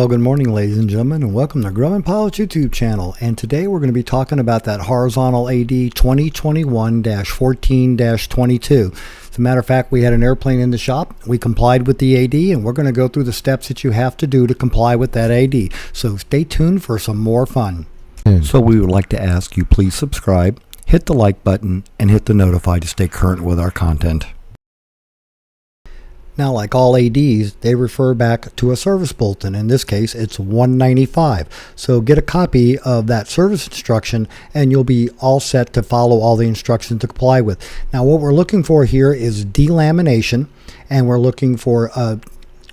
Well, good morning, ladies and gentlemen, and welcome to Grumman Pilot's YouTube channel. And today we're going to be talking about that horizontal AD 2021-14-22. As a matter of fact, we had an airplane in the shop. We complied with the AD, and we're going to go through the steps that you have to do to comply with that AD. So stay tuned for some more fun. So we would like to ask you please subscribe, hit the like button, and hit the notify to stay current with our content. Now, like all ADs, they refer back to a service bulletin. In this case, it's 195. So get a copy of that service instruction and you'll be all set to follow all the instructions to comply with. Now, what we're looking for here is delamination, and we're looking for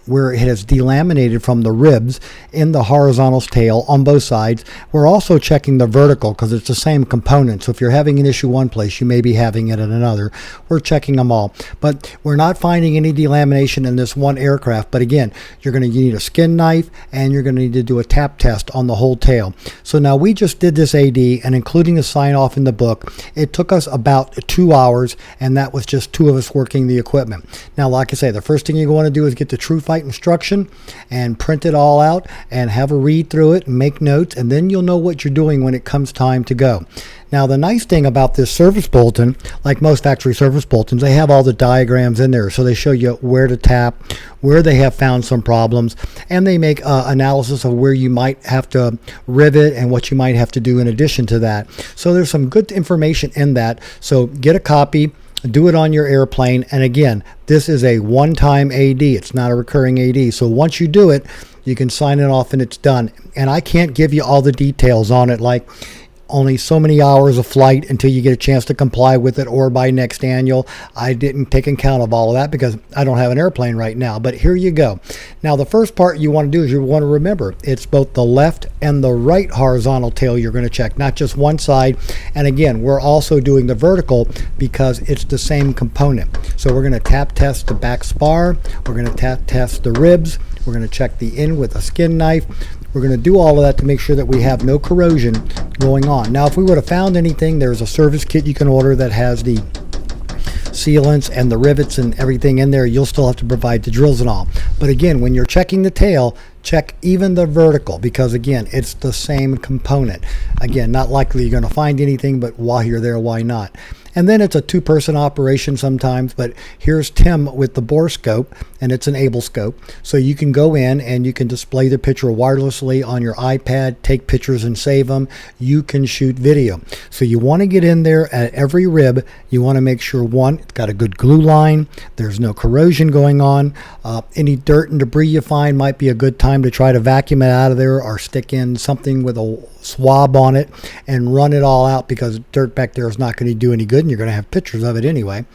where it has delaminated from the ribs in the horizontal tail on both sides. We're also checking the vertical because it's the same component. So if you're having an issue one place, you may be having it in another. We're checking them all. But we're not finding any delamination in this one aircraft. But again, you're going to need a skin knife and you're going to need to do a tap test on the whole tail. So now we just did this AD, and including the sign off in the book, it took us about 2 hours, and that was just two of us working the equipment. Now, like I say, the first thing you want to do is get the True Fight instruction and print it all out and have a read through it and make notes, and then you'll know what you're doing when it comes time to go. Now, the nice thing about this service bulletin, like most factory service bulletins, they have all the diagrams in there, so they show you where to tap, where they have found some problems, and they make analysis of where you might have to rivet and what you might have to do in addition to that. So there's some good information in that. So get a copy, do it on your airplane, and again, this is a one-time AD. It's not a recurring AD. So once you do it, you can sign it off and it's done. And I can't give you all the details on it, like only so many hours of flight until you get a chance to comply with it, or by next annual. I didn't take account of all of that because I don't have an airplane right now, but here you go. Now, the first part you want to do is you want to remember it's both the left and the right horizontal tail you're going to check, not just one side. And again, we're also doing the vertical because it's the same component. So we're going to tap test the back spar, we're going to tap test the ribs, we're going to check the end with a skin knife. We're going to do all of that to make sure that we have no corrosion going on. Now, if we would have found anything, there's a service kit you can order that has the sealants and the rivets and everything in there. You'll still have to provide the drills and all. But again, when you're checking the tail, check even the vertical, because again, it's the same component. Again, not likely you're going to find anything, but while you're there, why not? And then it's a two-person operation sometimes, but here's Tim with the Borescope, and it's an able scope. So you can go in and you can display the picture wirelessly on your iPad, take pictures and save them. You can shoot video. So you want to get in there at every rib. You want to make sure, one, it's got a good glue line, there's no corrosion going on. Any dirt and debris you find might be a good time to try to vacuum it out of there, or stick in something with a swab on it and run it all out, because dirt back there is not going to do any good, and you're going to have pictures of it anyway.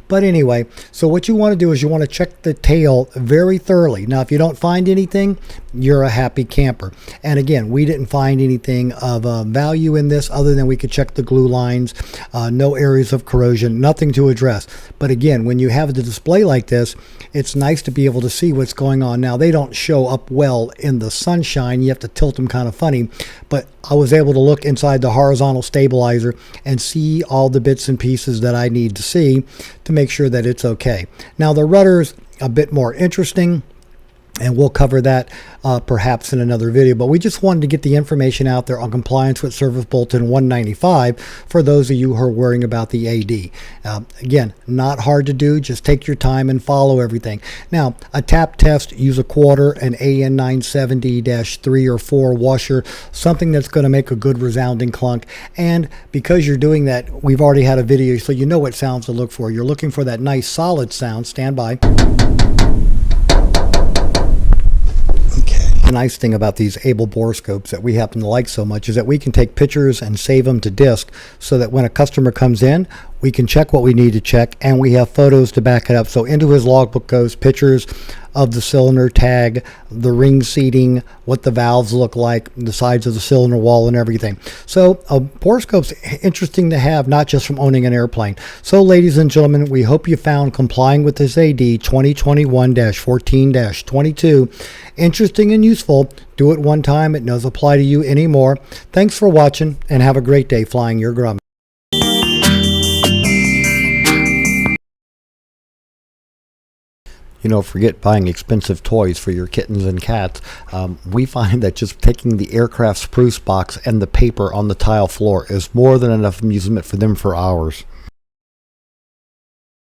But anyway, so what you want to do is you want to check the tail very thoroughly. Now, if you don't find anything, you're a happy camper. And again, we didn't find anything of value in this other than we could check the glue lines, no areas of corrosion, nothing to address. But again, when you have the display like this, it's nice to be able to see what's going on. Now, they don't show up well in the sunshine. You have to tilt them kind of funny, but I was able to look inside the horizontal stabilizer and see all the bits and pieces that I need to see to make sure that it's okay. Now, the rudder's a bit more interesting, and we'll cover that perhaps in another video, but we just wanted to get the information out there on compliance with Service Bulletin 195 for those of you who are worrying about the AD. Again, not hard to do. Just take your time and follow everything. Now, a tap test, use a quarter, an AN 970-3 or 4 washer, something that's going to make a good resounding clunk. And because you're doing that, we've already had a video, so you know what sounds to look for. You're looking for that nice solid sound. Stand by. The nice thing about these able borescopes that we happen to like so much is that we can take pictures and save them to disk, so that when a customer comes in, we can check what we need to check, and we have photos to back it up. So into his logbook goes pictures of the cylinder tag, the ring seating, what the valves look like, the sides of the cylinder wall, and everything. So a borescope's interesting to have, not just from owning an airplane. So ladies and gentlemen, we hope you found complying with this AD 2021-14-22 interesting and useful. Do it one time. It doesn't apply to you anymore. Thanks for watching, and have a great day flying your Grumman. forget buying expensive toys for your kittens and cats. We find that just taking the aircraft spruce box and the paper on the tile floor is more than enough amusement for them for hours.